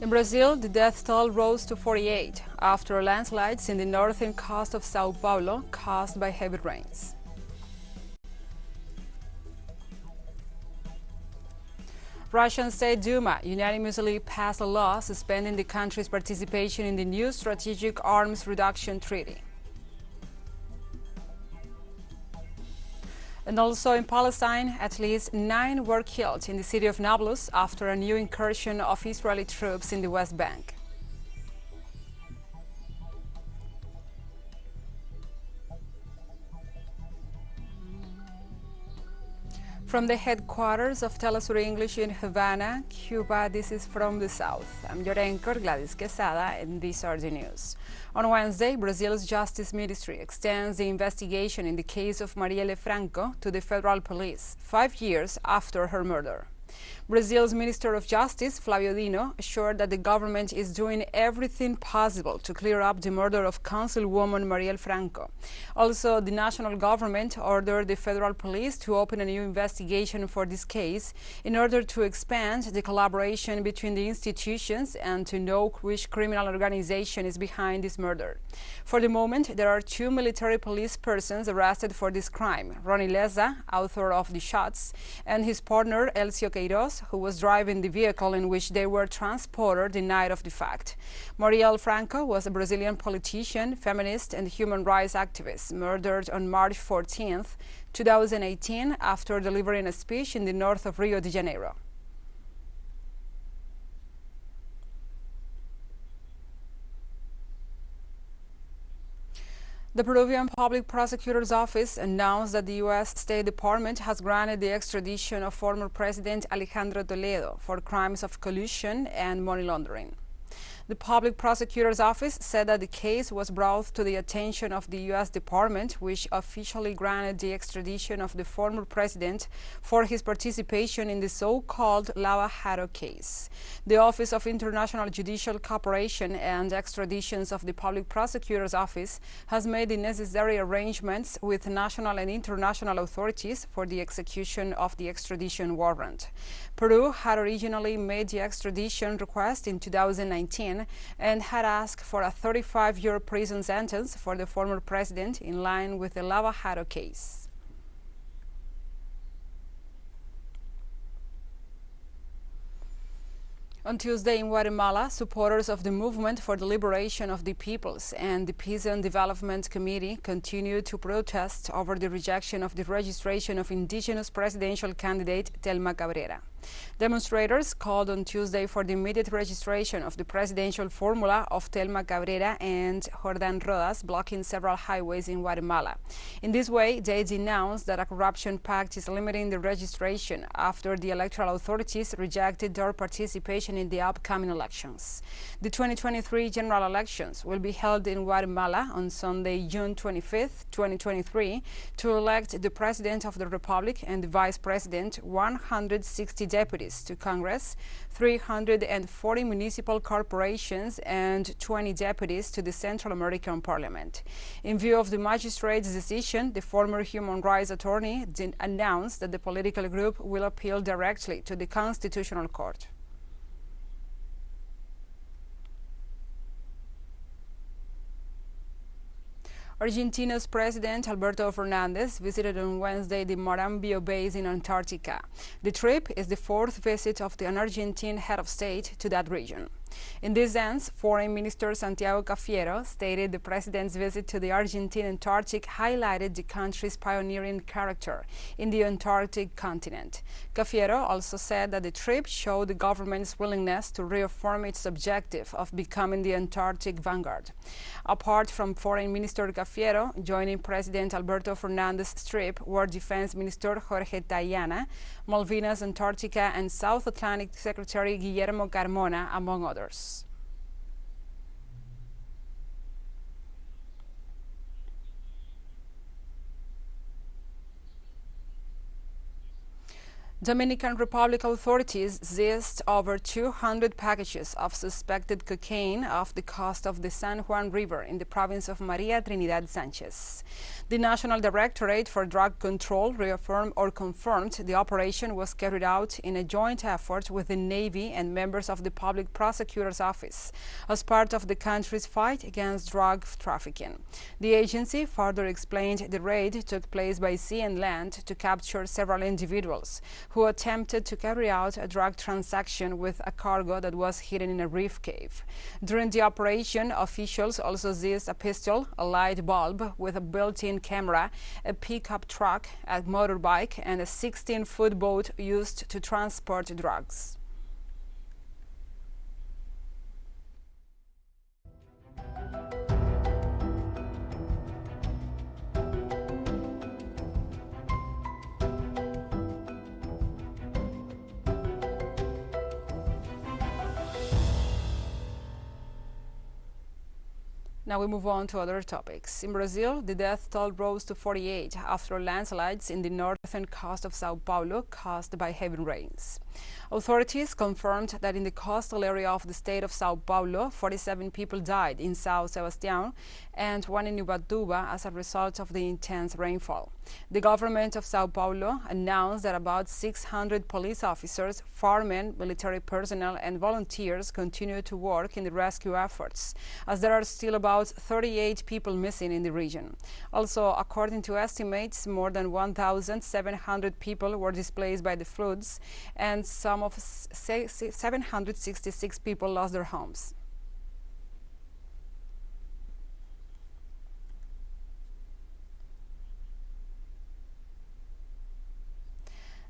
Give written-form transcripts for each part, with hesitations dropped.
In Brazil, the death toll rose to 48 after landslides in the northern coast of Sao Paulo caused by heavy rains. Russian State Duma unanimously passed a law suspending the country's participation in the new Strategic Arms Reduction Treaty. And also in Palestine, at least 9 were killed in the city of Nablus after a new incursion of Israeli troops in the West Bank. From the headquarters of teleSUR English in Havana, Cuba, this is From the South. I'm your anchor, Gladys Quesada, and these are the news. On Wednesday, Brazil's Justice Ministry extends the investigation in the case of Marielle Franco to the federal police 5 years after her murder. Brazil's Minister of Justice, Flávio Dino, assured that the government is doing everything possible to clear up the murder of Councilwoman Marielle Franco. Also, the national government ordered the federal police to open a new investigation for this case in order to expand the collaboration between the institutions and to know which criminal organization is behind this murder. For the moment, there are 2 military police persons arrested for this crime: Ronnie Leza, author of the shots, and his partner, Elcio Queiroz, who was driving the vehicle in which they were transported the night of the fact. Marielle Franco was a Brazilian politician, feminist, and human rights activist, murdered on March 14, 2018, after delivering a speech in the north of Rio de Janeiro. The Peruvian Public Prosecutors Office announced that the U.S. State Department has granted the extradition of former President Alejandro Delgado for crimes of collusion and money laundering. The Public Prosecutor's Office said that the case was brought to the attention of the U.S. Department, which officially granted the extradition of the former president for his participation in the so-called Lava Jato case. The Office of International Judicial Cooperation and Extraditions of the Public Prosecutor's Office has made the necessary arrangements with national and international authorities for the execution of the extradition warrant. Peru had originally made the extradition request in 2019 and had asked for a 35-year prison sentence for the former president in line with the Lava Jato case. On Tuesday in Guatemala, supporters of the Movement for the Liberation of the Peoples and the Peace and Development Committee continued to protest over the rejection of the registration of indigenous presidential candidate Thelma Cabrera. Demonstrators called on Tuesday for the immediate registration of the presidential formula of Thelma Cabrera and Jordan Rodas, blocking several highways in Guatemala. In this way, they denounced that a corruption pact is limiting the registration after the electoral authorities rejected their participation in the upcoming elections. The 2023 general elections will be held in Guatemala on Sunday, June 25, 2023, to elect the President of the Republic and the Vice President, 160 deputies to Congress, 340 municipal corporations, and 20 deputies to the Central American Parliament. In view of the magistrate's decision, the former human rights attorney announced that the political group will appeal directly to the Constitutional Court. Argentina's President Alberto Fernandez visited on Wednesday the Morambio base in Antarctica. The trip is the 4th visit of an Argentine head of state to that region. In this sense, Foreign Minister Santiago Cafiero stated the president's visit to the Argentine Antarctic highlighted the country's pioneering character in the Antarctic continent. Cafiero also said that the trip showed the government's willingness to reaffirm its objective of becoming the Antarctic vanguard. Apart from Foreign Minister Cafiero, joining President Alberto Fernandez's trip were Defense Minister Jorge Tayana, Malvinas, Antarctica, and South Atlantic Secretary Guillermo Carmona, among others. Dominican Republic authorities seized over 200 packages of suspected cocaine off the coast of the San Juan River in the province of Maria Trinidad Sanchez. The National Directorate for Drug Control reaffirmed or confirmed the operation was carried out in a joint effort with the Navy and members of the Public Prosecutors Office as part of the country's fight against drug trafficking. The agency further explained the raid took place by sea and land to capture several individuals who attempted to carry out a drug transaction with a cargo that was hidden in a reef cave. During the operation, officials also seized a pistol, a light bulb with a built-in camera, a pickup truck, a motorbike, and a 16-foot boat used to transport drugs. Now we move on to other topics. In Brazil, the death toll rose to 48 after landslides in the northern coast of Sao Paulo caused by heavy rains. Authorities confirmed that in the coastal area of the state of Sao Paulo, 47 people died in São Sebastião and one in Ubatuba as a result of the intense rainfall. The government of Sao Paulo announced that about 600 police officers, firemen, military personnel, and volunteers continue to work in the rescue efforts, as there are still about 38 people missing in the region. Also, according to estimates, more than 1,700 people were displaced by the floods, and some of 766 people lost their homes.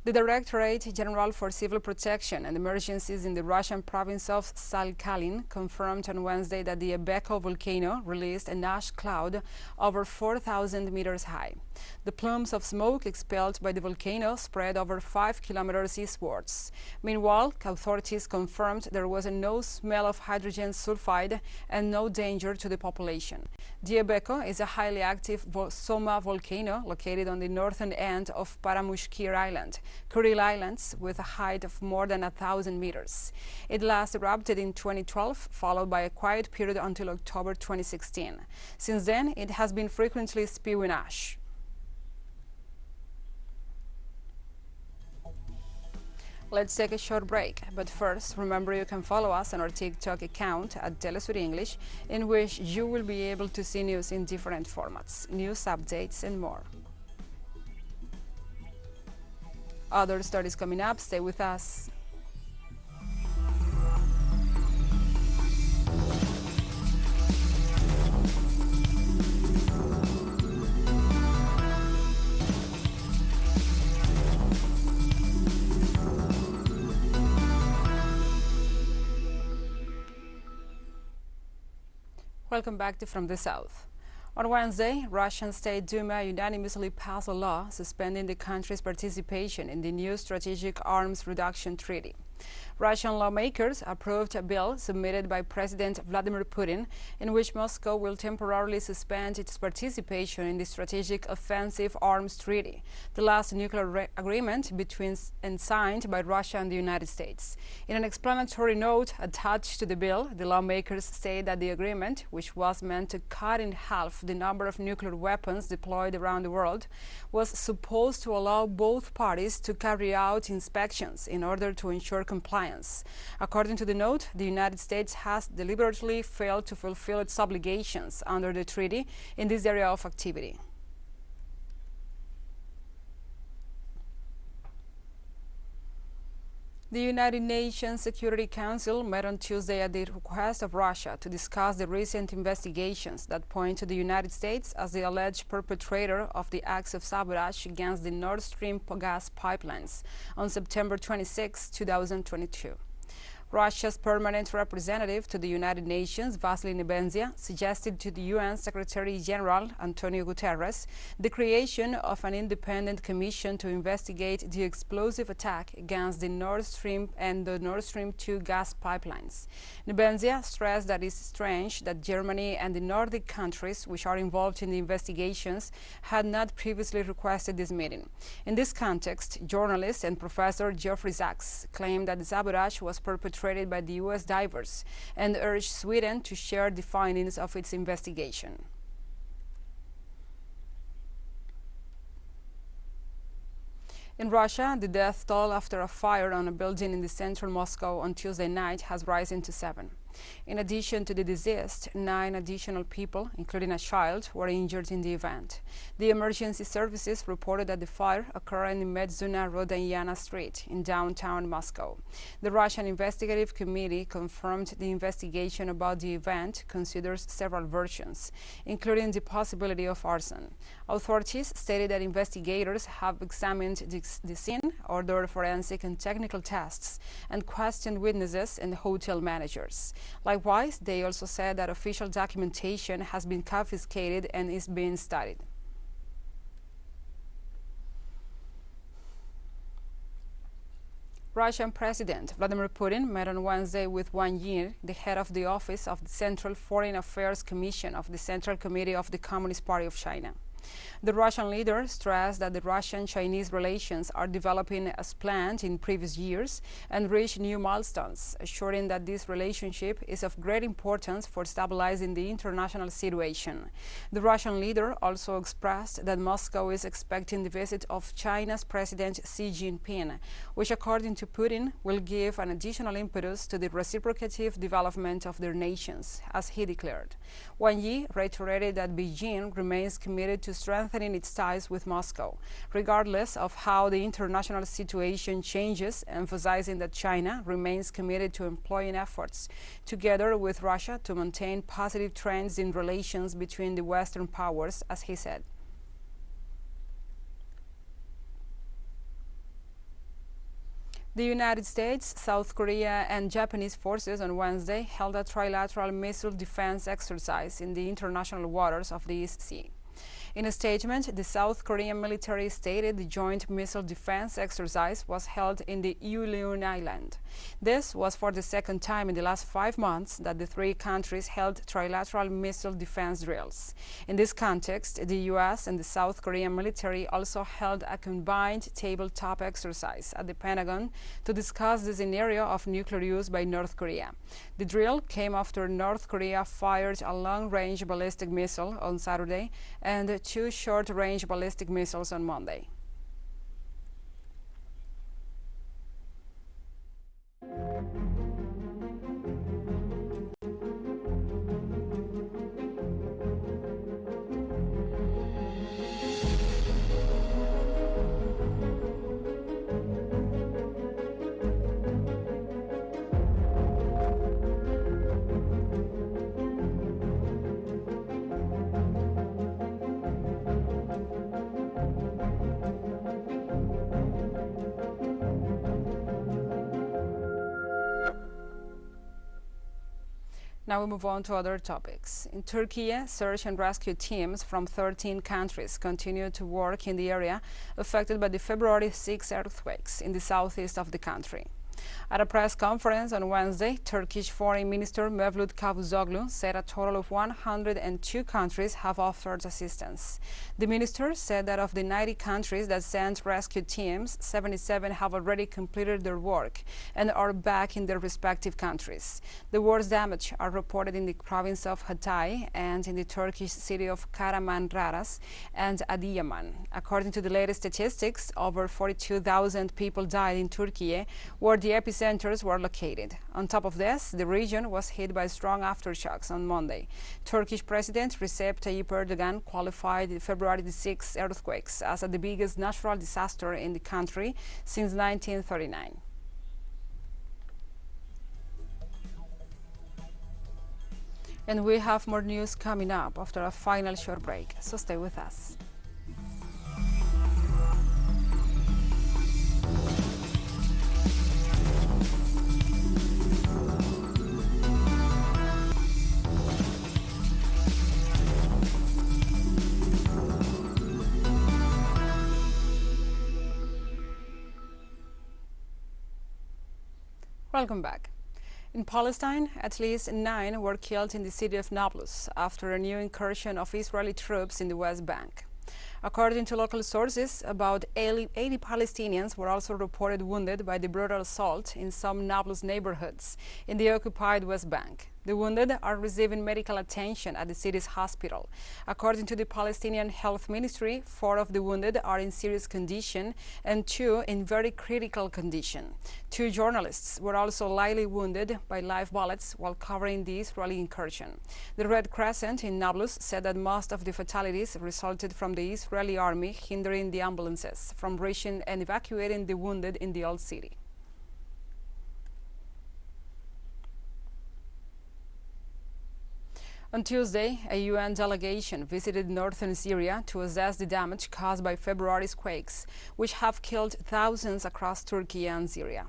The Directorate General for Civil Protection and Emergencies in the Russian province of Sakhalin confirmed on Wednesday that the Diabeko volcano released an ash cloud over 4,000 meters high. The plumes of smoke expelled by the volcano spread over 5 kilometers eastwards. Meanwhile, authorities confirmed there was no smell of hydrogen sulfide and no danger to the population. Diabeko is a highly active Soma volcano located on the northern end of Paramushkir Island, Kuril Islands, with a height of more than 1,000 meters. It last erupted in 2012, followed by a quiet period until October 2016. Since then, it has been frequently spewing ash. Let's take a short break, but first, remember you can follow us on our TikTok account at teleSUR English, in which you will be able to see news in different formats, news updates, and more. Other stories coming up. Stay with us. Welcome back to From the South. On Wednesday, Russian State Duma unanimously passed a law suspending the country's participation in the new Strategic Arms Reduction Treaty. Russian lawmakers approved a bill submitted by President Vladimir Putin in which Moscow will temporarily suspend its participation in the Strategic Offensive Arms Treaty, the last nuclear agreement between and signed by Russia and the United States. In an explanatory note attached to the bill, the lawmakers say that the agreement, which was meant to cut in half the number of nuclear weapons deployed around the world, was supposed to allow both parties to carry out inspections in order to ensure compliance. According to the note, the United States has deliberately failed to fulfill its obligations under the treaty in this area of activity. The United Nations Security Council met on Tuesday at the request of Russia to discuss the recent investigations that point to the United States as the alleged perpetrator of the acts of sabotage against the Nord Stream gas pipelines on September 26, 2022. Russia's permanent representative to the United Nations, Vasily Nebenzia, suggested to the UN Secretary General Antonio Guterres the creation of an independent commission to investigate the explosive attack against the Nord Stream and the Nord Stream 2 gas pipelines. Nebenzia stressed that it's strange that Germany and the Nordic countries, which are involved in the investigations, had not previously requested this meeting. In this context, journalist and professor Geoffrey Sachs claimed that the sabotage was perpetrated by the U.S. divers and urged Sweden to share the findings of its investigation. In Russia, the death toll after a fire on a building in the central Moscow on Tuesday night has risen to 7. In addition to the deceased, 9 additional people, including a child, were injured in the event. The emergency services reported that the fire occurred in Medzuna Rodanyana Street in downtown Moscow. The Russian Investigative Committee confirmed the investigation about the event considers several versions, including the possibility of arson. Authorities stated that investigators have examined the scene, ordered forensic and technical tests, and questioned witnesses and hotel managers. Likewise, they also said that official documentation has been confiscated and is being studied. Russian President Vladimir Putin met on Wednesday with Wang Yi, the head of the Office of the Central Foreign Affairs Commission of the Central Committee of the Communist Party of China. The Russian leader stressed that the Russian-Chinese relations are developing as planned in previous years and reached new milestones, assuring that this relationship is of great importance for stabilizing the international situation. The Russian leader also expressed that Moscow is expecting the visit of China's President Xi Jinping, which, according to Putin, will give an additional impetus to the reciprocative development of their nations, as he declared. Wang Yi reiterated that Beijing remains committed to strengthening its ties with Moscow, regardless of how the international situation changes, emphasizing that China remains committed to employing efforts together with Russia to maintain positive trends in relations between the Western powers, as he said. The United States, South Korea, and Japanese forces on Wednesday held a trilateral missile defense exercise in the international waters of the East Sea. In a statement, the South Korean military stated the joint missile defense exercise was held in the Uliun Island. This was for the second time in the last 5 months that the 3 countries held trilateral missile defense drills. In this context, the U.S. and the South Korean military also held a combined tabletop exercise at the Pentagon to discuss the scenario of nuclear use by North Korea. The drill came after North Korea fired a long-range ballistic missile on Saturday and 2 short-range ballistic missiles on Monday. Now we move on to other topics. In Turkey, search and rescue teams from 13 countries continue to work in the area affected by the February 6 earthquakes in the southeast of the country. At a press conference on Wednesday, Turkish Foreign Minister Mevlut Cavusoglu said a total of 102 countries have offered assistance. The minister said that of the 90 countries that sent rescue teams, 77 have already completed their work and are back in their respective countries. The worst damage are reported in the province of Hatay and in the Turkish city of Kahramanmaraş and Adıyaman. According to the latest statistics, over 42,000 people died in Turkey, where the epicenters were located. On top of this, the region was hit by strong aftershocks on Monday. Turkish President Recep Tayyip Erdogan qualified the February 6 earthquakes as the biggest natural disaster in the country since 1939. And we have more news coming up after a final short break, so stay with us. Welcome back. In Palestine, at least 9 were killed in the city of Nablus after a new incursion of Israeli troops in the West Bank. According to local sources, about 80 Palestinians were also reported wounded by the brutal assault in some Nablus neighborhoods in the occupied West Bank. The wounded are receiving medical attention at the city's hospital. According to the Palestinian Health Ministry, 4 of the wounded are in serious condition and 2 in very critical condition. 2 journalists were also lightly wounded by live bullets while covering the Israeli incursion. The Red Crescent in Nablus said that most of the fatalities resulted from the Israeli army hindering the ambulances from reaching and evacuating the wounded in the old city. On Tuesday, a UN delegation visited Northern Syria to assess the damage caused by February's quakes, which have killed thousands across Turkey and Syria.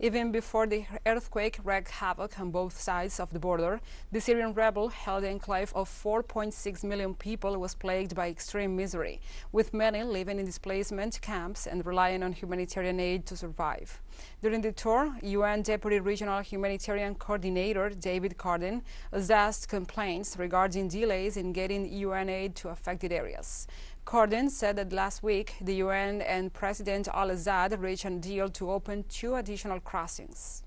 Even before the earthquake wreaked havoc on both sides of the border, the Syrian rebel-held enclave of 4.6 million people was plagued by extreme misery, with many living in displacement camps and relying on humanitarian aid to survive. During the tour, UN Deputy Regional Humanitarian Coordinator David Cardin assessed complaints regarding delays in getting UN aid to affected areas. Cardin said that last week, the UN and President Al-Assad reached a deal to open 2 additional crossings.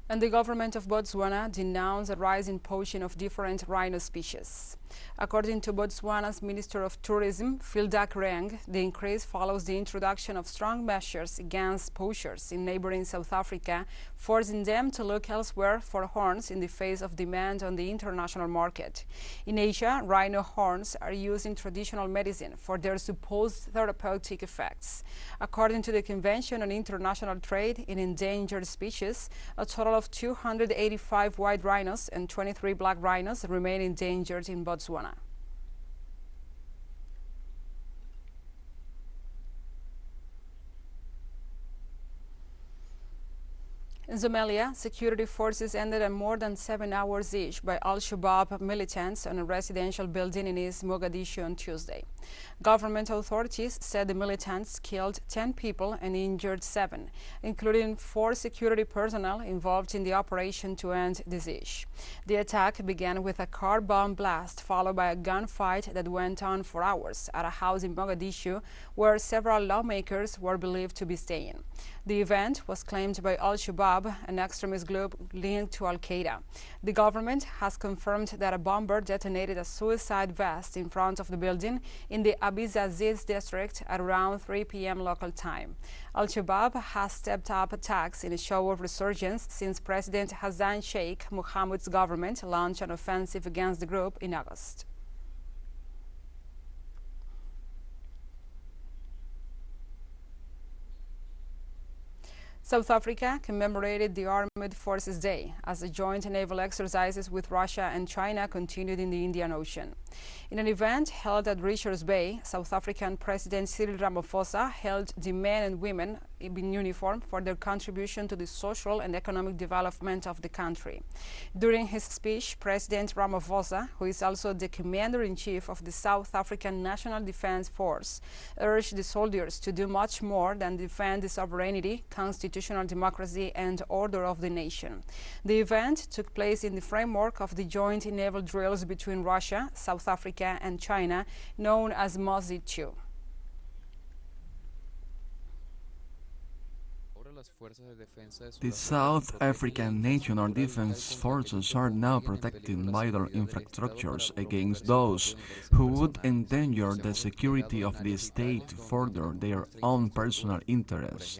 And the government of Botswana denounced a rise in poaching of different rhino species. According to Botswana's Minister of Tourism, Fildak Reng, the increase follows the introduction of strong measures against poachers in neighboring South Africa, forcing them to look elsewhere for horns in the face of demand on the international market. In Asia, rhino horns are used in traditional medicine for their supposed therapeutic effects. According to the Convention on International Trade in Endangered Species, a total of 285 white rhinos and 23 black rhinos remain endangered in Botswana. In Somalia, security forces ended a more than 7-hour siege by Al-Shabaab militants on a residential building in East Mogadishu on Tuesday. Government authorities said the militants killed 10 people and injured 7, including 4 security personnel involved in the operation to end the siege. The attack began with a car bomb blast, followed by a gunfight that went on for hours at a house in Mogadishu, where several lawmakers were believed to be staying. The event was claimed by Al-Shabaab, an extremist group linked to Al-Qaeda. The government has confirmed that a bomber detonated a suicide vest in front of the building in the Abiz Aziz district at around 3 p.m. local time. Al-Shabaab has stepped up attacks in a show of resurgence since President Hassan Sheikh Mohammed's government launched an offensive against the group in August. South Africa commemorated the Armed Forces Day as the joint naval exercises with Russia and China continued in the Indian Ocean. In an event held at Richards Bay, South African President Cyril Ramaphosa hailed the men and women in uniform for their contribution to the social and economic development of the country. During his speech, President Ramaphosa, who is also the Commander-in-Chief of the South African National Defence Force, urged the soldiers to do much more than defend the sovereignty, constitutional democracy and order of the nation. The event took place in the framework of the joint naval drills between Russia, South Africa and China, known as MOSI II. The South African National Defence Forces are now protecting vital infrastructures against those who would endanger the security of the state to further their own personal interests.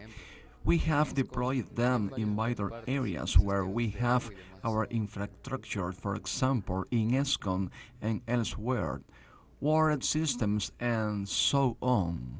We have deployed them in vital areas where we have our infrastructure, for example, in Eskom and elsewhere, ward systems and so on.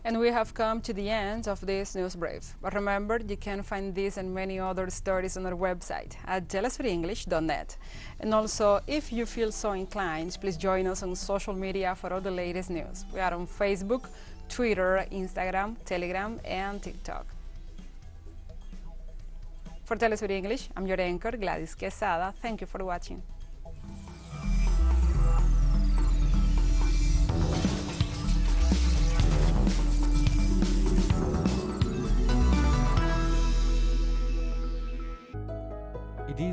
And we have come to the end of this news brief. But remember, you can find this and many other stories on our website at telesurenglish.net. And also, if you feel so inclined, please join us on social media for all the latest news. We are on Facebook, Twitter, Instagram, Telegram, and TikTok. For TeleSUR English, I'm your anchor, Gladys Quesada. Thank you for watching.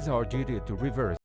is our duty to reverse